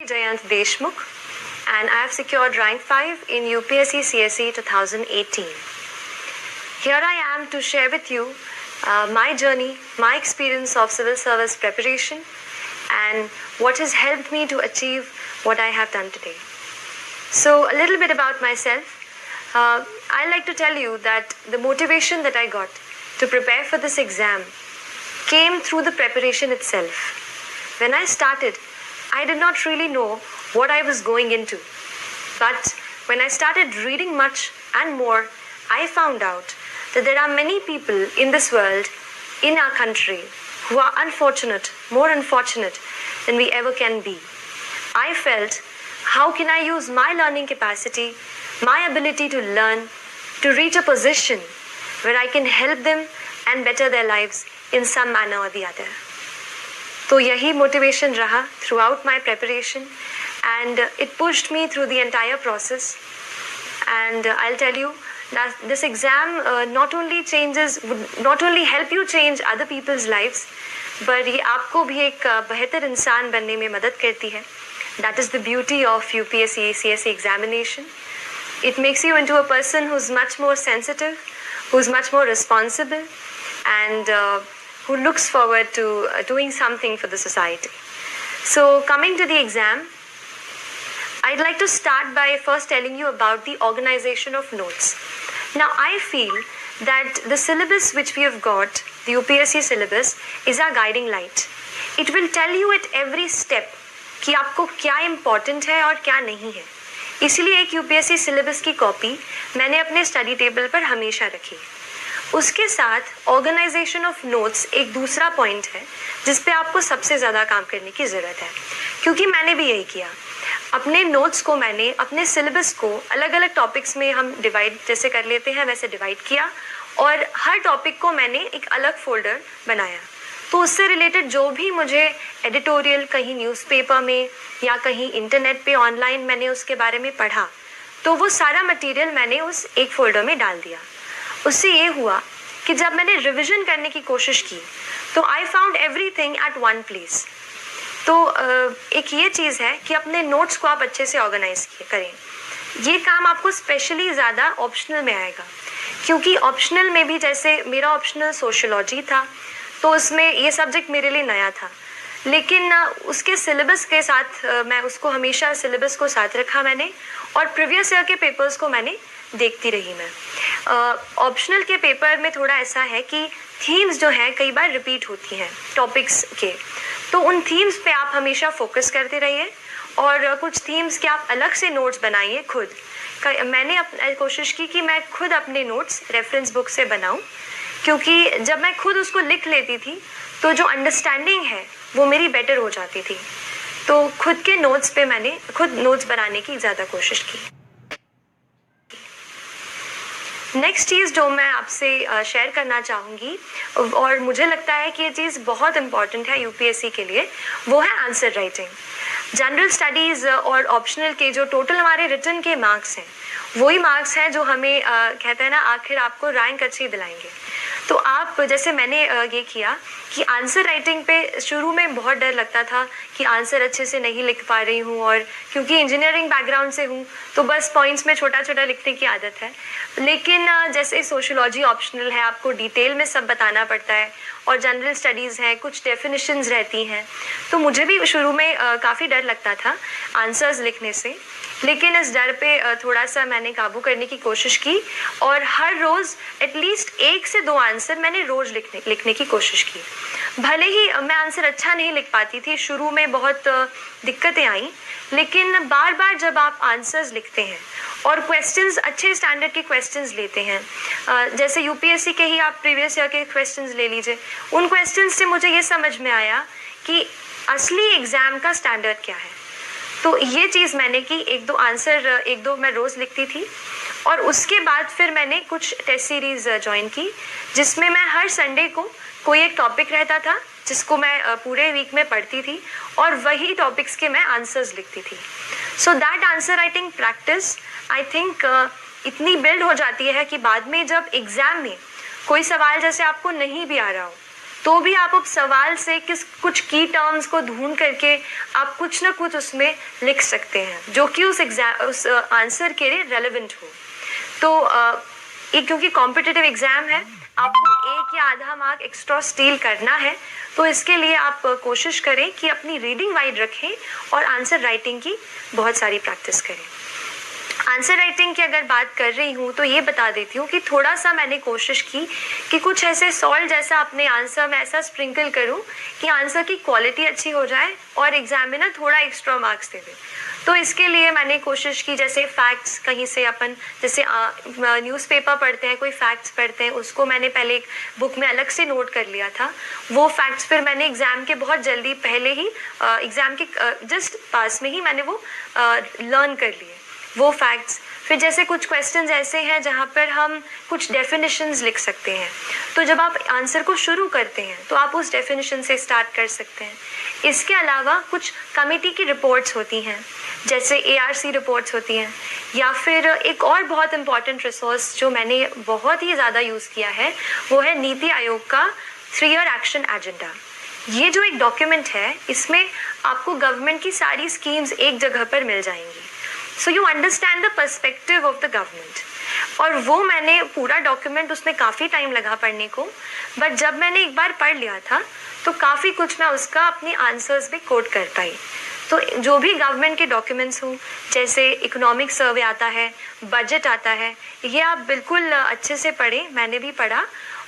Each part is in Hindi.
Jayant Deshmukh, and I have secured rank 5 in UPSC CSE 2018. Here I am to share with you my journey, my experience of civil service preparation, and what has helped me to achieve what I have done today. So, a little bit about myself. I'd like to tell you that the motivation that I got to prepare for this exam came through the preparation itself. When I started, I did not really know what I was going into. But when I started reading much and more, I found out that there are many people in this world, in our country, who are unfortunate, more unfortunate than we ever can be. I felt, how can I use my learning capacity, my ability to learn, to reach a position where I can help them and better their lives in some manner or the other. तो यही motivation रहा throughout my preparation, and it pushed me through the entire process. And I'll tell you that this exam not only help you change other people's lives, but ये आपको भी एक बेहतर इंसान बनने में मदद करती है. That is the beauty of UPSC CSE examination. It makes you into a person who's much more sensitive, who's much more responsible, and who looks forward to doing something for the society. So coming to the exam, I'd like to start by first telling you about the organization of notes. Now I feel that the syllabus which we have got, the UPSC syllabus, is our guiding light. It will tell you at every step कि आपको क्या important है और क्या नहीं है. इसलिए एक UPSC syllabus की कॉपी मैंने अपने स्टडी टेबल पर हमेशा रखी. उसके साथ ऑर्गेनाइजेशन ऑफ नोट्स एक दूसरा पॉइंट है जिस पे आपको सबसे ज़्यादा काम करने की ज़रूरत है, क्योंकि मैंने भी यही किया. अपने नोट्स को मैंने अपने सिलेबस को अलग अलग टॉपिक्स में हम डिवाइड जैसे कर लेते हैं वैसे डिवाइड किया, और हर टॉपिक को मैंने एक अलग फोल्डर बनाया. तो उससे रिलेटेड जो भी मुझे एडिटोरियल कहीं न्यूज़पेपर में या कहीं इंटरनेट पे ऑनलाइन मैंने उसके बारे में पढ़ा, तो वो सारा मटेरियल मैंने उस एक फोल्डर में डाल दिया. उससे ये हुआ कि जब मैंने रिवीजन करने की कोशिश की तो I found everything at one place. तो एक ये चीज़ है कि अपने नोट्स को आप अच्छे से ऑर्गेनाइज करें. ये काम आपको स्पेशली ज़्यादा ऑप्शनल में आएगा, क्योंकि ऑप्शनल में भी जैसे मेरा ऑप्शनल सोशियोलॉजी था, तो उसमें ये सब्जेक्ट मेरे लिए नया था, लेकिन उसके सिलेबस के साथ मैं उसको हमेशा सिलेबस को साथ रखा मैंने, और प्रीवियस ईयर के पेपर्स को मैंने देखती रही. मैं ऑप्शनल के पेपर में थोड़ा ऐसा है कि थीम्स जो हैं कई बार रिपीट होती हैं टॉपिक्स के, तो उन थीम्स पे आप हमेशा फोकस करते रहिए, और कुछ थीम्स के आप अलग से नोट्स बनाइए खुद. मैंने कोशिश की कि मैं खुद अपने नोट्स रेफरेंस बुक से बनाऊं, क्योंकि जब मैं खुद उसको लिख लेती थी तो जो अंडरस्टैंडिंग है वो मेरी बेटर हो जाती थी. तो खुद के नोट्स पे मैंने खुद नोट्स बनाने की ज़्यादा कोशिश की. नेक्स्ट चीज़ जो मैं आपसे शेयर करना चाहूँगी, और मुझे लगता है कि ये चीज़ बहुत इम्पॉर्टेंट है यूपीएससी के लिए, वो है आंसर राइटिंग. जनरल स्टडीज़ और ऑप्शनल के जो टोटल हमारे रिटन के मार्क्स हैं, वही मार्क्स हैं जो हमें कहते हैं ना आखिर आपको रैंक अच्छी दिलाएंगे. तो आप जैसे मैंने ये किया कि आंसर राइटिंग पे शुरू में बहुत डर लगता था कि आंसर अच्छे से नहीं लिख पा रही हूँ, और क्योंकि इंजीनियरिंग बैकग्राउंड से हूँ तो बस पॉइंट्स में छोटा छोटा लिखने की आदत है. लेकिन जैसे सोशियोलॉजी ऑप्शनल है, आपको डिटेल में सब बताना पड़ता है, और जनरल स्टडीज़ हैं, कुछ डेफिनेशंस रहती हैं, तो मुझे भी शुरू में काफ़ी डर लगता था आंसर्स लिखने से. लेकिन इस डर पे थोड़ा सा मैंने काबू करने की कोशिश की, और हर रोज़ एटलीस्ट 1 से 2 आंसर मैंने रोज़ लिखने की कोशिश की. भले ही मैं आंसर अच्छा नहीं लिख पाती थी, शुरू में बहुत दिक्कतें आई, लेकिन बार बार जब आप आंसर्स लिखते हैं और क्वेश्चंस अच्छे स्टैंडर्ड के क्वेश्चंस लेते हैं, जैसे यूपीएससी के ही आप प्रीवियस ईयर के क्वेश्चंस ले लीजिए, उन क्वेश्चंस से मुझे ये समझ में आया कि असली एग्ज़ाम का स्टैंडर्ड क्या है. तो ये चीज़ मैंने की, 1-2 मैं रोज़ लिखती थी, और उसके बाद फिर मैंने कुछ टेस्ट सीरीज़ ज्वाइन की, जिसमें मैं हर संडे को कोई एक टॉपिक रहता था जिसको मैं पूरे वीक में पढ़ती थी, और वही टॉपिक्स के मैं आंसर्स लिखती थी. So that answer writing practice I think इतनी बिल्ड हो जाती है कि बाद में जब एग्ज़ाम में कोई सवाल जैसे आपको नहीं भी आ रहा हो, तो भी आप उस सवाल से कुछ की टर्म्स को ढूंढ करके आप कुछ ना कुछ उसमें लिख सकते हैं जो कि उस आंसर के लिए रेलेवेंट हो। तो क्योंकि कॉम्पिटिटिव एग्ज़ाम है, आपको 1 या आधा मार्क एक्स्ट्रा स्टील करना है, तो इसके लिए आप कोशिश करें कि अपनी रीडिंग वाइड रखें और आंसर राइटिंग की बहुत सारी प्रैक्टिस करें। आंसर राइटिंग की अगर बात कर रही हूँ तो ये बता देती हूँ कि थोड़ा सा मैंने कोशिश की कि कुछ ऐसे सॉल्ट जैसा अपने आंसर में ऐसा स्प्रिंकल करूँ कि आंसर की क्वालिटी अच्छी हो जाए और एग्जाम में ना थोड़ा एक्स्ट्रा मार्क्स दे दे। तो इसके लिए मैंने कोशिश की, जैसे फैक्ट्स कहीं से अपन जैसे न्यूज़पेपर पढ़ते हैं, कोई फैक्ट्स पढ़ते हैं, उसको मैंने पहले एक बुक में अलग से नोट कर लिया था। वो फैक्ट्स फिर मैंने एग्ज़ाम के बहुत जल्दी पहले ही एग्ज़ाम के जस्ट पास में ही मैंने वो लर्न कर लिए वो फैक्ट्स। फिर जैसे कुछ क्वेश्चंस ऐसे हैं जहाँ पर हम कुछ डेफिनेशंस लिख सकते हैं, तो जब आप आंसर को शुरू करते हैं तो आप उस डेफिनेशन से स्टार्ट कर सकते हैं। इसके अलावा कुछ कमेटी की रिपोर्ट्स होती हैं, जैसे ARC रिपोर्ट्स होती हैं, या फिर एक और बहुत इम्पॉर्टेंट रिसोर्स जो मैंने बहुत ही ज़्यादा यूज़ किया है वो है नीति आयोग का 3 ईयर एक्शन एजेंडा। ये जो एक डॉक्यूमेंट है, इसमें आपको गवर्नमेंट की सारी स्कीम्स एक जगह पर मिल जाएंगी, so you understand the perspective of the government. और वो मैंने पूरा डॉक्यूमेंट, उसमें काफ़ी टाइम लगा पढ़ने को, बट जब मैंने एक बार पढ़ लिया था तो काफ़ी कुछ मैं उसका अपनी आंसर्स में कोट कर पाई। तो जो भी गवर्नमेंट के डॉक्यूमेंट्स हों, जैसे इकोनॉमिक सर्वे आता है, बजट आता है, ये आप बिल्कुल अच्छे से पढ़ें, मैंने भी पढ़ा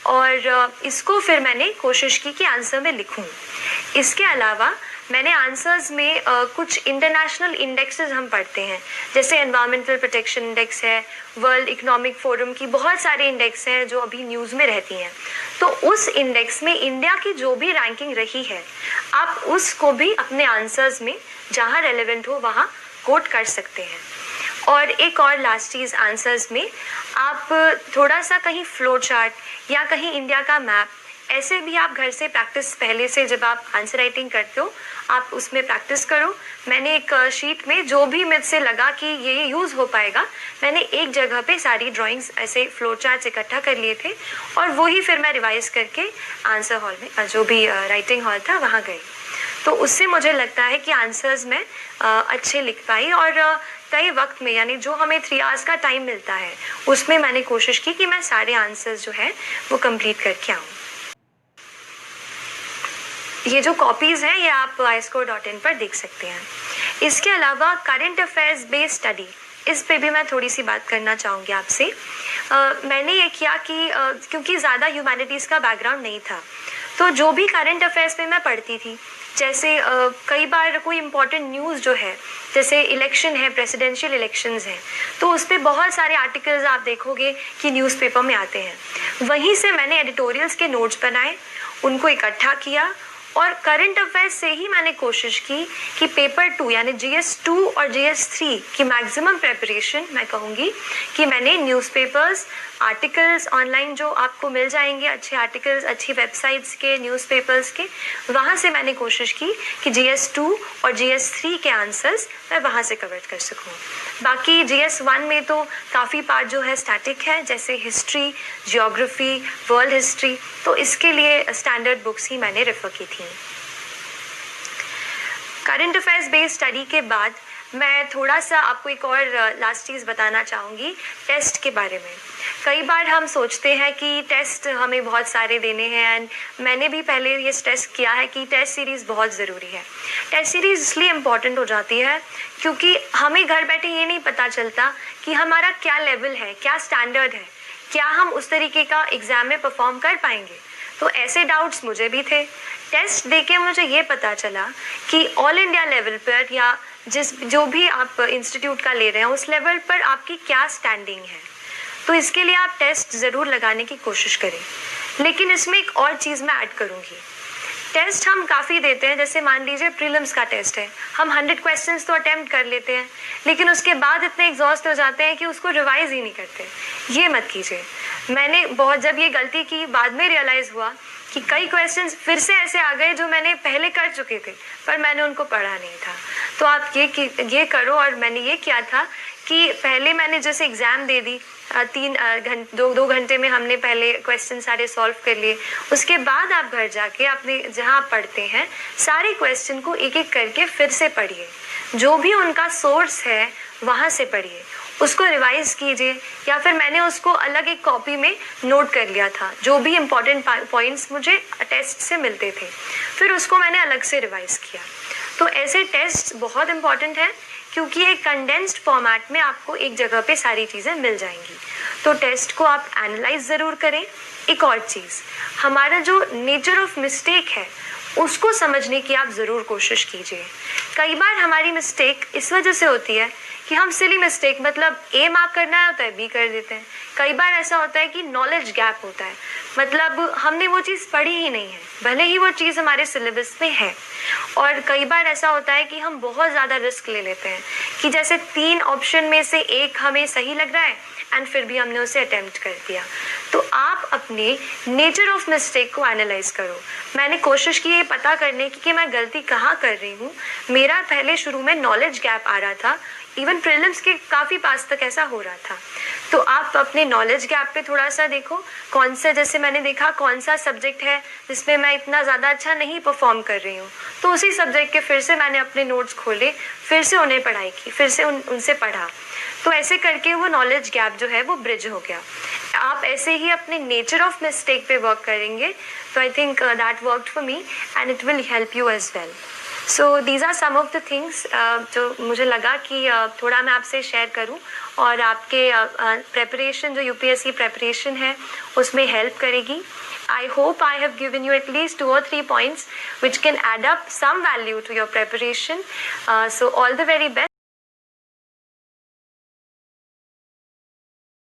और इसको फिर मैंने कोशिश की कि आंसर में लिखूं। इसके अलावा मैंने आंसर्स में कुछ इंटरनेशनल इंडेक्सेस हम पढ़ते हैं, जैसे एनवायरमेंटल प्रोटेक्शन इंडेक्स है, वर्ल्ड इकोनॉमिक फोरम की बहुत सारे इंडेक्स हैं जो अभी न्यूज़ में रहती हैं। तो उस इंडेक्स में इंडिया की जो भी रैंकिंग रही है, आप उसको भी अपने आंसर्स में जहाँ रेलेवेंट हो वहाँ कोट कर सकते हैं। और एक और लास्ट चीज़, आंसर्स में आप थोड़ा सा कहीं फ्लो चार्ट या कहीं इंडिया का मैप, ऐसे भी आप घर से प्रैक्टिस पहले से जब आप आंसर राइटिंग करते हो आप उसमें प्रैक्टिस करो। मैंने एक शीट में जो भी मुझसे लगा कि ये यूज़ हो पाएगा, मैंने एक जगह पे सारी ड्राइंग्स ऐसे फ्लो चार्ट्स इकट्ठा कर लिए थे और वही फिर मैं रिवाइज़ करके आंसर हॉल में, जो भी राइटिंग हॉल था, वहाँ गई। तो उससे मुझे लगता है कि आंसर्स मैं अच्छे लिख पाई और तय वक्त में, यानी जो हमें 3 आवर्स का टाइम मिलता है उसमें मैंने कोशिश की कि मैं सारे आंसर्स जो है वो कंप्लीट करके आऊँ। ये जो कॉपीज़ हैं ये आप iscore.in पर देख सकते हैं। इसके अलावा करंट अफेयर्स बेस्ड स्टडी, इस पे भी मैं थोड़ी सी बात करना चाहूँगी आपसे। मैंने ये किया कि क्योंकि ज़्यादा ह्यूमैनिटीज़ का बैकग्राउंड नहीं था, तो जो भी करंट अफेयर्स पे मैं पढ़ती थी, जैसे कई बार कोई इम्पॉर्टेंट न्यूज़ जो है, जैसे इलेक्शन है, प्रेसिडेंशियल इलेक्शंस हैं, तो उस पर बहुत सारे आर्टिकल्स आप देखोगे कि न्यूज़पेपर में आते हैं। वहीं से मैंने एडिटोरियल्स के नोट्स बनाए, उनको इकट्ठा किया और करंट अफेयर्स से ही मैंने कोशिश की कि पेपर 2 यानी GS2 और GS3 की मैक्सिमम प्रेपरेशन मैं कहूँगी कि मैंने न्यूज़पेपर्स, आर्टिकल्स ऑनलाइन जो आपको मिल जाएंगे, अच्छे आर्टिकल्स अच्छी वेबसाइट्स के, न्यूज़पेपर्स के, वहाँ से मैंने कोशिश की कि GS2 और GS3 के आंसर्स मैं वहाँ से कवर कर सकूँ। बाकी GS1 में तो काफ़ी पार्ट जो है स्टैटिक है, जैसे हिस्ट्री, जियोग्राफी, वर्ल्ड हिस्ट्री, तो इसके लिए स्टैंडर्ड बुक्स ही मैंने रेफ़र की थी। करंट अफेयर्स बेस्ड स्टडी के बाद मैं थोड़ा सा आपको एक और लास्ट चीज़ बताना चाहूँगी टेस्ट के बारे में। कई बार हम सोचते हैं कि टेस्ट हमें बहुत सारे देने हैं, एंड मैंने भी पहले ये टेस्ट किया है कि टेस्ट सीरीज़ बहुत ज़रूरी है। टेस्ट सीरीज़ इसलिए इम्पॉर्टेंट हो जाती है क्योंकि हमें घर बैठे ये नहीं पता चलता कि हमारा क्या लेवल है, क्या स्टैंडर्ड है, क्या हम उस तरीके का एग्ज़ाम में परफॉर्म कर पाएंगे। तो ऐसे डाउट्स मुझे भी थे। टेस्ट देके मुझे ये पता चला कि ऑल इंडिया लेवल पर या जो भी आप इंस्टीट्यूट का ले रहे हैं उस लेवल पर आपकी क्या स्टैंडिंग है। तो इसके लिए आप टेस्ट ज़रूर लगाने की कोशिश करें। लेकिन इसमें एक और चीज़ मैं ऐड करूँगी। टेस्ट हम काफ़ी देते हैं, जैसे मान लीजिए प्रीलिम्स का टेस्ट है, हम 100 क्वेश्चंस तो अटेम्प्ट कर लेते हैं, लेकिन उसके बाद इतने एग्जॉस्ट हो जाते हैं कि उसको रिवाइज़ ही नहीं करते। ये मत कीजिए। मैंने बहुत जब ये गलती की, बाद में रियलाइज़ हुआ कि कई क्वेश्चंस फिर से ऐसे आ गए जो मैंने पहले कर चुके थे पर मैंने उनको पढ़ा नहीं था। तो आप ये करो। और मैंने ये किया था कि पहले मैंने जैसे एग्ज़ाम दे दी, दो घंटे में हमने पहले क्वेश्चन सारे सॉल्व कर लिए। उसके बाद आप घर जाके अपने जहाँ आप पढ़ते हैं सारे क्वेश्चन को एक एक करके फिर से पढ़िए, जो भी उनका सोर्स है वहाँ से पढ़िए, उसको रिवाइज कीजिए, या फिर मैंने उसको अलग एक कॉपी में नोट कर लिया था, जो भी इम्पोर्टेंट पॉइंट्स मुझे टेस्ट से मिलते थे, फिर उसको मैंने अलग से रिवाइज किया। तो ऐसे टेस्ट बहुत इम्पॉर्टेंट है, क्योंकि एक कंडेंस्ड फॉर्मेट में आपको एक जगह पे सारी चीज़ें मिल जाएंगी। तो टेस्ट को आप एनालाइज ज़रूर करें। एक और चीज़, हमारा जो नेचर ऑफ मिस्टेक है उसको समझने की आप ज़रूर कोशिश कीजिए। कई बार हमारी मिस्टेक इस वजह से होती है कि हम सिली मिस्टेक, मतलब ए मार्क करना होता है बी कर देते हैं। कई बार ऐसा होता है कि नॉलेज गैप होता है, मतलब हमने वो चीज़ पढ़ी ही नहीं है, भले ही वो चीज़ हमारे सिलेबस में है। और कई बार ऐसा होता है कि हम बहुत ज़्यादा रिस्क ले लेते हैं कि जैसे 3 ऑप्शन में से एक हमें सही लग रहा है एंड फिर भी हमने उसे अटेम्प्ट कर दिया। तो आप अपने नेचर ऑफ मिस्टेक को एनालाइज करो। मैंने कोशिश की ये पता करने की कि मैं गलती कहाँ कर रही हूँ। मेरा पहले शुरू में नॉलेज गैप आ रहा था, इवन प्रीलिम्स के काफ़ी पास तक ऐसा हो रहा था। तो आप अपने नॉलेज गैप पे थोड़ा सा देखो, कौन सा, जैसे मैंने देखा कौन सा सब्जेक्ट है जिसमें मैं इतना ज़्यादा अच्छा नहीं परफॉर्म कर रही हूँ, तो उसी सब्जेक्ट के फिर से मैंने अपने नोट्स खोले, फिर से उन्हें पढ़ाई की, फिर से उनसे पढ़ा। तो ऐसे करके वो नॉलेज गैप जो है वो ब्रिज हो गया। आप ऐसे ही अपने नेचर ऑफ मिस्टेक पे वर्क करेंगे, तो I think that worked for me and it will help you as well. So these are some of the things जो मुझे लगा कि थोड़ा मैं आपसे शेयर करूं और आपके प्रेपरेशन, जो यूपीएससी प्रेपरेशन है, उसमें हेल्प करेगी। I hope I have given you at least 2 or 3 points which can add up some value to your preparation. So all the very best.